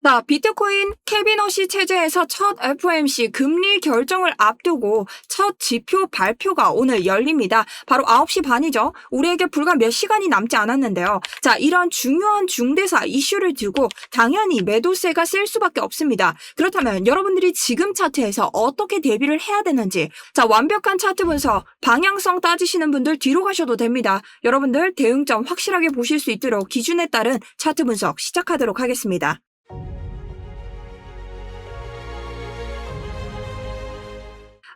자, 비트코인 케빈 허시 체제에서 첫 FOMC 금리 결정을 앞두고 첫 지표 발표가 오늘 열립니다. 바로 9시 반이죠. 우리에게 불과 몇 시간이 남지 않았는데요. 자, 이런 중요한 중대사 이슈를 두고 당연히 매도세가 셀 수밖에 없습니다. 그렇다면 여러분들이 지금 차트에서 어떻게 대비를 해야 되는지, 자, 완벽한 차트 분석, 방향성 따지시는 분들 뒤로 가셔도 됩니다. 여러분들 대응점 확실하게 보실 수 있도록 기준에 따른 차트 분석 시작하도록 하겠습니다.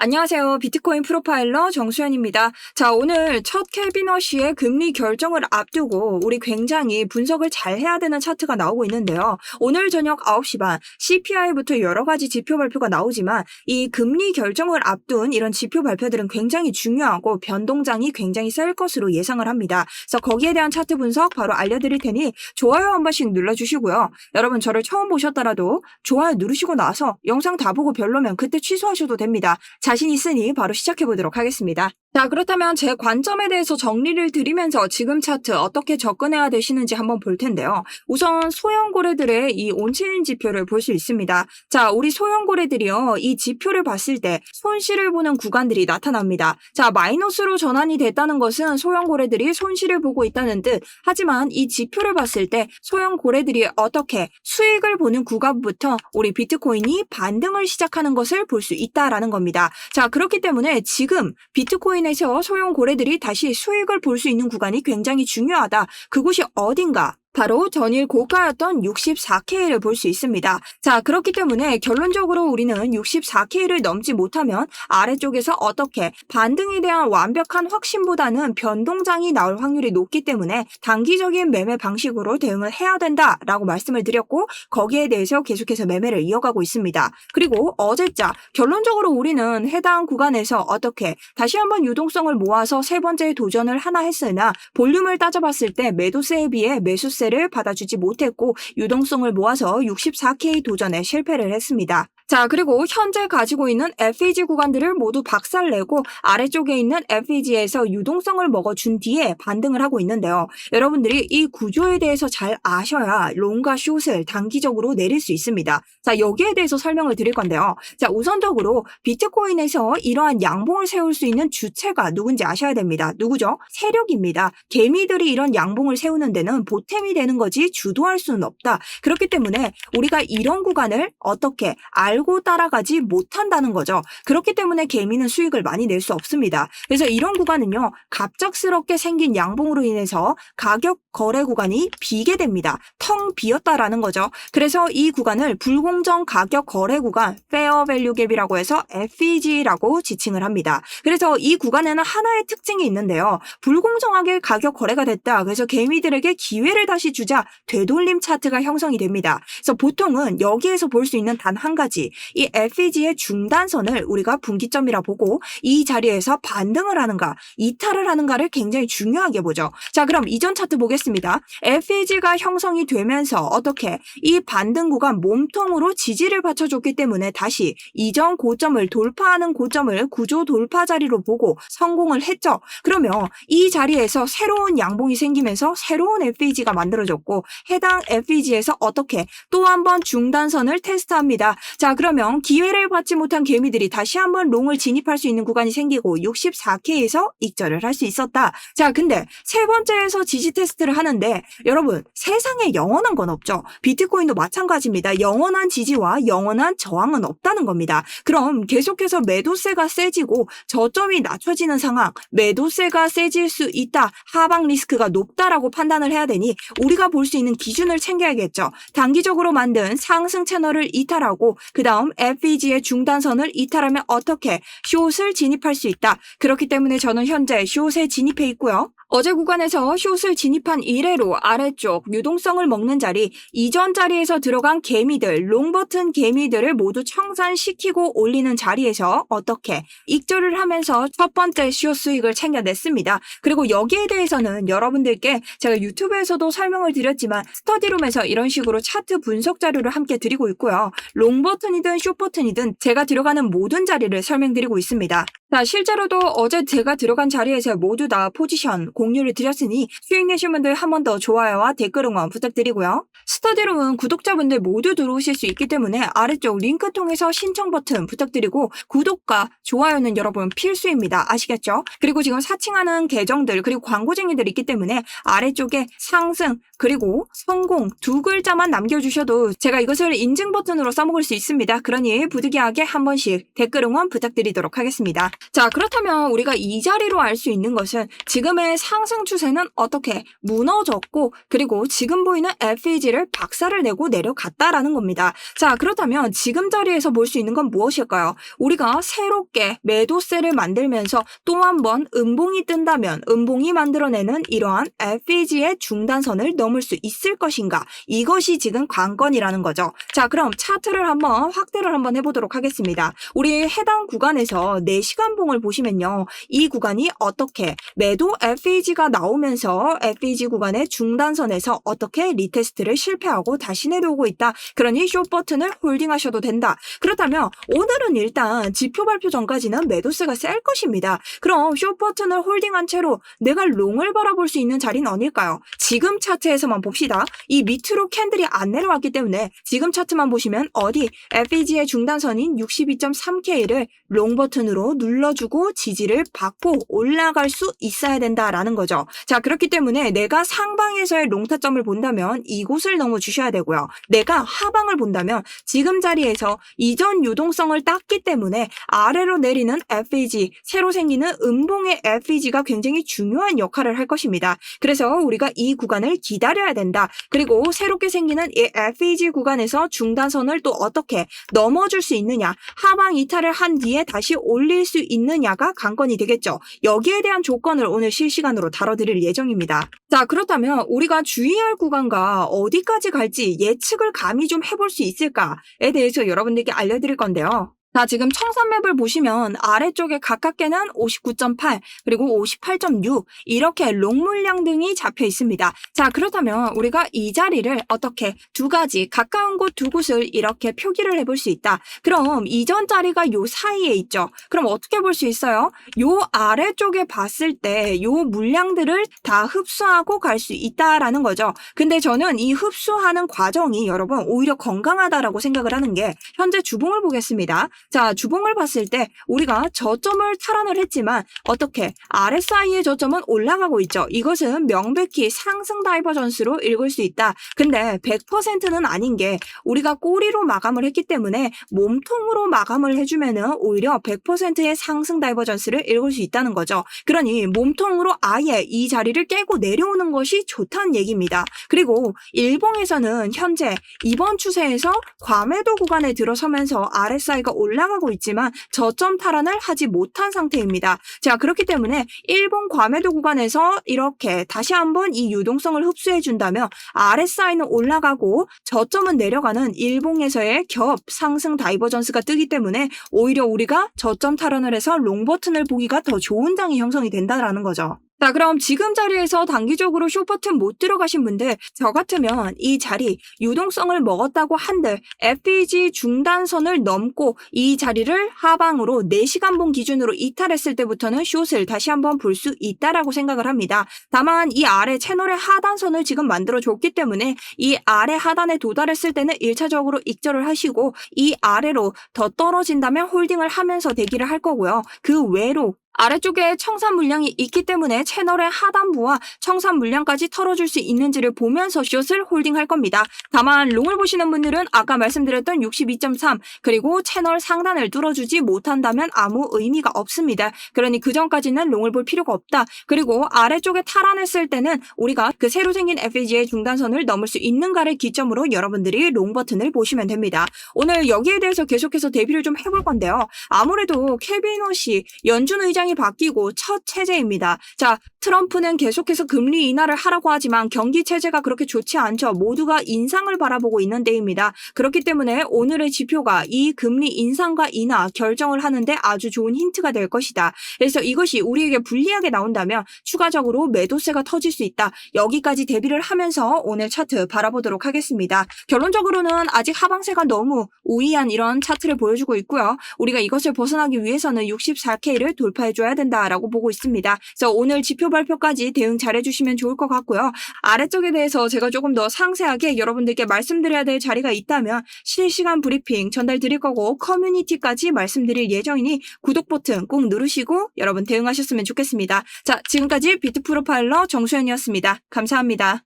안녕하세요. 비트코인 프로파일러 정수현입니다. 자, 오늘 첫 케빈 허시의 금리 결정을 앞두고 우리 굉장히 분석을 잘 해야 되는 차트가 나오고 있는데요. 오늘 저녁 9시 반 CPI부터 여러 가지 지표 발표가 나오지만 이 금리 결정을 앞둔 이런 지표 발표들은 굉장히 중요하고 변동장이 굉장히 셀 것으로 예상을 합니다. 그래서 거기에 대한 차트 분석 바로 알려드릴 테니 좋아요 한 번씩 눌러주시고요. 여러분 저를 처음 보셨더라도 좋아요 누르시고 나서 영상 다 보고 별로면 그때 취소하셔도 됩니다. 자신 있으니 바로 시작해보도록 하겠습니다. 자, 그렇다면 제 관점에 대해서 정리를 드리면서 지금 차트 어떻게 접근해야 되시는지 한번 볼 텐데요. 우선 소형 고래들의 이 온체인 지표를 볼 수 있습니다. 자, 우리 소형 고래들이요, 이 지표를 봤을 때 손실을 보는 구간들이 나타납니다. 자, 마이너스로 전환이 됐다는 것은 소형 고래들이 손실을 보고 있다는 뜻. 하지만 이 지표를 봤을 때 소형 고래들이 어떻게 수익을 보는 구간부터 우리 비트코인이 반등을 시작하는 것을 볼 수 있다라는 겁니다. 자, 그렇기 때문에 지금 비트코인에서 소형 고래들이 다시 수익을 볼 수 있는 구간이 굉장히 중요하다. 그곳이 어딘가? 바로 전일 고가였던 64K를 볼 수 있습니다. 자, 그렇기 때문에 결론적으로 우리는 64K를 넘지 못하면 아래쪽에서 어떻게 반등에 대한 완벽한 확신보다는 변동장이 나올 확률이 높기 때문에 단기적인 매매 방식으로 대응을 해야 된다라고 말씀을 드렸고 거기에 대해서 계속해서 매매를 이어가고 있습니다. 그리고 어제자 결론적으로 우리는 해당 구간에서 어떻게 다시 한번 유동성을 모아서 세 번째 도전을 하나 했으나 볼륨을 따져봤을 때 매도세에 비해 매수세 를 받아주지 못했고 유동성을 모아서 64K 도전에 실패를 했습니다. 자, 그리고 현재 가지고 있는 FEG 구간들을 모두 박살내고 아래쪽에 있는 FEG에서 유동성을 먹어준 뒤에 반등을 하고 있는데요. 여러분들이 이 구조에 대해서 잘 아셔야 롱과 숏을 단기적으로 내릴 수 있습니다. 자, 여기에 대해서 설명을 드릴 건데요. 자, 우선적으로 비트코인에서 이러한 양봉을 세울 수 있는 주체가 누군지 아셔야 됩니다. 누구죠? 세력입니다. 개미들이 이런 양봉을 세우는 데는 보탬이 되는 거지 주도할 수는 없다. 그렇기 때문에 우리가 이런 구간을 어떻게 알고 따라가지 못한다는 거죠. 그렇기 때문에 개미는 수익을 많이 낼 수 없습니다. 그래서 이런 구간은요, 갑작스럽게 생긴 양봉으로 인해서 가격 거래 구간이 비게 됩니다. 텅 비었다라는 거죠. 그래서 이 구간을 불공정 가격 거래 구간, 페어 밸류 갭이라고 해서 FEG라고 지칭을 합니다. 그래서 이 구간에는 하나의 특징이 있는데요. 불공정하게 가격 거래가 됐다. 그래서 개미들에게 기회를 다시 주자 되돌림 차트가 형성이 됩니다. 그래서 보통은 여기에서 볼 수 있는 단 한 가지, 이 FEG의 중단선을 우리가 분기점이라 보고 이 자리에서 반등을 하는가, 이탈을 하는가를 굉장히 중요하게 보죠. 자, 그럼 이전 차트 보겠습니다. FEG가 형성이 되면서 어떻게 이 반등 구간 몸통으로 지지를 받쳐줬기 때문에 다시 이전 고점을 돌파하는 고점을 구조 돌파 자리로 보고 성공을 했죠. 그러면 이 자리에서 새로운 양봉이 생기면서 새로운 FEG가 만들어졌고 해당 FEG에서 어떻게 또 한 번 중단선을 테스트합니다. 자, 그러면 기회를 받지 못한 개미들이 다시 한번 롱을 진입할 수 있는 구간이 생기고 64K에서 익절을 할 수 있었다. 자, 근데 세 번째에서 지지 테스트를 하는데 여러분 세상에 영원한 건 없죠. 비트코인도 마찬가지입니다. 영원한 지지와 영원한 저항은 없다는 겁니다. 그럼 계속해서 매도세가 세지고 저점이 낮춰지는 상황, 매도세가 세질 수 있다, 하방 리스크가 높다라고 판단을 해야 되니 우리가 볼 수 있는 기준을 챙겨야겠죠. 단기적으로 만든 상승 채널을 이탈하고 그 다음 FEG의 중단선을 이탈하면 어떻게 숏을 진입할 수 있다. 그렇기 때문에 저는 현재 숏에 진입해 있고요. 어제 구간에서 숏을 진입한 이래로 아래쪽 유동성을 먹는 자리, 이전 자리에서 들어간 개미들, 롱버튼 개미들을 모두 청산시키고 올리는 자리에서 어떻게 익절을 하면서 첫 번째 숏 수익을 챙겨냈습니다. 그리고 여기에 대해서는 여러분들께 제가 유튜브에서도 설명을 드렸지만 스터디룸에서 이런 식으로 차트 분석 자료를 함께 드리고 있고요. 롱버튼 버튼이든 숏 버튼이든 제가 들어가는 모든 자리를 설명드리고 있습니다. 자, 실제로도 어제 제가 들어간 자리에서 모두 다 포지션 공유를 드렸으니 수익 내신 분들 한 번 더 좋아요와 댓글 응원 부탁드리고요. 스터디룸은 구독자분들 모두 들어오실 수 있기 때문에 아래쪽 링크 통해서 신청 버튼 부탁드리고 구독과 좋아요는 여러분 필수입니다. 아시겠죠? 그리고 지금 사칭하는 계정들 그리고 광고쟁이들 있기 때문에 아래쪽에 상승 그리고 성공 두 글자만 남겨주셔도 제가 이것을 인증 버튼으로 써먹을 수 있습니다. 그러니 부득이하게 한 번씩 댓글 응원 부탁드리도록 하겠습니다. 자, 그렇다면 우리가 이 자리로 알 수 있는 것은 지금의 상승 추세는 어떻게 무너졌고 그리고 지금 보이는 FEG를 박살을 내고 내려갔다라는 겁니다. 자, 그렇다면 지금 자리에서 볼 수 있는 건 무엇일까요? 우리가 새롭게 매도세를 만들면서 또 한 번 음봉이 뜬다면 음봉이 만들어내는 이러한 FEG의 중단선을 넘을 수 있을 것인가? 이것이 지금 관건이라는 거죠. 자, 그럼 차트를 한번 확대를 한번 해보도록 하겠습니다. 우리 해당 구간에서 4시간 봉을 보시면요. 이 구간이 어떻게 매도 FEG가 나오면서 FEG 구간의 중단선에서 어떻게 리테스트를 실패하고 다시 내려오고 있다. 그러니 숏 버튼을 홀딩하셔도 된다. 그렇다면 오늘은 일단 지표 발표 전까지는 매도세가 셀 것입니다. 그럼 숏 버튼을 홀딩한 채로 내가 롱을 바라볼 수 있는 자리는 어딜까요? 지금 차트에서만 봅시다. 이 밑으로 캔들이 안 내려왔기 때문에 지금 차트만 보시면 어디 FEG의 중단선인 62.3K를 롱 버튼으로 눌러주고 지지를 받고 올라갈 수 있어야 된다라는 거죠. 자, 그렇기 때문에 내가 상방에서의 롱 타점을 본다면 이곳을 넘어 주셔야 되고요. 내가 하방을 본다면 지금 자리에서 이전 유동성을 땄기 때문에 아래로 내리는 FEG, 새로 생기는 음봉의 FEG가 굉장히 중요한 역할을 할 것입니다. 그래서 우리가 이 구간을 기다려야 된다. 그리고 새롭게 생기는 이 FEG 구간에서 중단선을 또 어떻게 넘어줄 수 있느냐, 하방 이탈을 한 뒤에 다시 올릴 수 있느냐가 관건이 되겠죠. 여기에 대한 조건을 오늘 실시간으로 다뤄드릴 예정입니다. 자, 그렇다면 우리가 주의할 구간과 어디까지 갈지 예측을 감히 좀 해볼 수 있을까에 대해서 여러분들께 알려드릴 건데요. 자, 지금 청산맵을 보시면 아래쪽에 가깝게는 59.8 그리고 58.6 이렇게 롱 물량 등이 잡혀 있습니다. 자, 그렇다면 우리가 이 자리를 어떻게 두 가지 가까운 곳 두 곳을 이렇게 표기를 해볼 수 있다. 그럼 이전 자리가 요 사이에 있죠. 그럼 어떻게 볼 수 있어요? 요 아래쪽에 봤을 때 요 물량들을 다 흡수하고 갈 수 있다라는 거죠. 근데 저는 이 흡수하는 과정이 여러분 오히려 건강하다라고 생각을 하는 게 현재 주봉을 보겠습니다. 자, 주봉을 봤을 때 우리가 저점을 탈환을 했지만 어떻게 RSI의 저점은 올라가고 있죠. 이것은 명백히 상승 다이버전스로 읽을 수 있다. 근데 100%는 아닌 게 우리가 꼬리로 마감을 했기 때문에 몸통으로 마감을 해주면은 오히려 100%의 상승 다이버전스를 읽을 수 있다는 거죠. 그러니 몸통으로 아예 이 자리를 깨고 내려오는 것이 좋다는 얘기입니다. 그리고 일봉에서는 현재 이번 추세에서 과매도 구간에 들어서면서 RSI가 올라가고 있지만 저점 탈환을 하지 못한 상태입니다. 자, 그렇기 때문에 일본 과매도 구간에서 이렇게 다시 한번 이 유동성을 흡수해 준다면 RSI는 올라가고 저점은 내려가는 일봉에서의 겹 상승 다이버전스가 뜨기 때문에 오히려 우리가 저점 탈환을 해서 롱 버튼을 보기가 더 좋은 장이 형성이 된다라는 거죠. 자, 그럼 지금 자리에서 단기적으로 숏 버튼 못 들어가신 분들 저 같으면 이 자리 유동성을 먹었다고 한들 FEG 중단선을 넘고 이 자리를 하방으로 4시간 봉 기준으로 이탈했을 때부터는 숏을 다시 한번 볼 수 있다라고 생각을 합니다. 다만 이 아래 채널의 하단선을 지금 만들어줬기 때문에 이 아래 하단에 도달했을 때는 1차적으로 익절을 하시고 이 아래로 더 떨어진다면 홀딩을 하면서 대기를 할 거고요. 그 외로 아래쪽에 청산 물량이 있기 때문에 채널의 하단부와 청산 물량까지 털어줄 수 있는지를 보면서 숏을 홀딩할 겁니다. 다만 롱을 보시는 분들은 아까 말씀드렸던 62.3 그리고 채널 상단을 뚫어주지 못한다면 아무 의미가 없습니다. 그러니 그 전까지는 롱을 볼 필요가 없다. 그리고 아래쪽에 탈환했을 때는 우리가 그 새로 생긴 FEG의 중단선을 넘을 수 있는가를 기점으로 여러분들이 롱 버튼을 보시면 됩니다. 오늘 여기에 대해서 계속해서 대비를 좀 해볼 건데요. 아무래도 케빈 호시 연준 의장이 바뀌고 첫 체제입니다. 자, 트럼프는 계속해서 금리 인하를 하라고 하지만 경기 체제가 그렇게 좋지 않죠. 모두가 인상을 바라보고 있는 때입니다. 그렇기 때문에 오늘의 지표가 이 금리 인상과 인하 결정을 하는데 아주 좋은 힌트가 될 것이다. 그래서 이것이 우리에게 불리하게 나온다면 추가적으로 매도세가 터질 수 있다. 여기까지 대비를 하면서 오늘 차트 바라보도록 하겠습니다. 결론적으로는 아직 하방세가 너무 우위한 이런 차트를 보여주고 있고요. 우리가 이것을 벗어나기 위해서는 64K를 돌파해줘야 된다라고 보고 있습니다. 그래서 오늘 지표 발표까지 대응 잘해주시면 좋을 것 같고요. 아래쪽에 대해서 제가 조금 더 상세하게 여러분들께 말씀드려야 될 자리가 있다면 실시간 브리핑 전달 드릴 거고 커뮤니티까지 말씀드릴 예정이니 구독 버튼 꼭 누르시고 여러분 대응하셨으면 좋겠습니다. 자, 지금까지 비트 프로파일러 정수연이었습니다. 감사합니다.